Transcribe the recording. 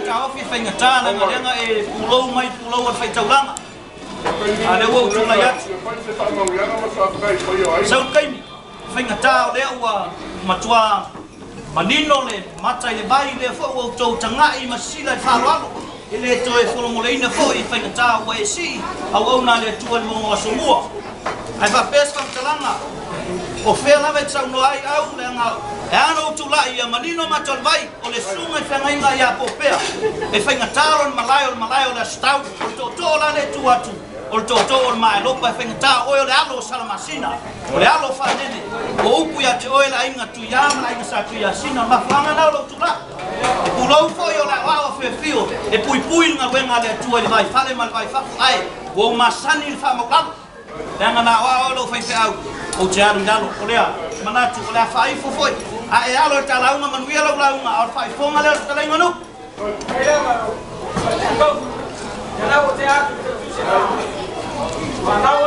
cao phi phanh ngã cha là ngã ngã pulau ở phải trâu lăng à nếu vô chung là nhất sau cây phanh ngã cha đeo mà chua mà nín nó lên mắt trái lên bay lên phố vô trâu chẳng ngại mà xí lại pha loạn ile chơi phố một lấy nó phố phanh ngã cha quay xí ông nào lên chuồn mua số mua ai va pes phang chalang à o fe la vet sang no ai au le nga e no tu la ia manino ma chol vai o le sunga fe ngai nga ia popea e fe nga taron malayo la stau to la le tu atu o to mai lo pa fe nga ta o le alo salamasina o le alo fa nene o upu ya te o la inga tu ya ma inga sa tu ya sina ma fanga na lo tu la e pulo fo yo la wa fe fio e pui nga wenga le tu le vai fale mal vai fa ai o masani fa mo kam dengan nak awal lo fai au o jaru dalo oleh mana tu oleh fai fo foi a e alo talau ma man wielo lau ma fai fo ma le talai manu ele ma ya na o te a tu se na ma na o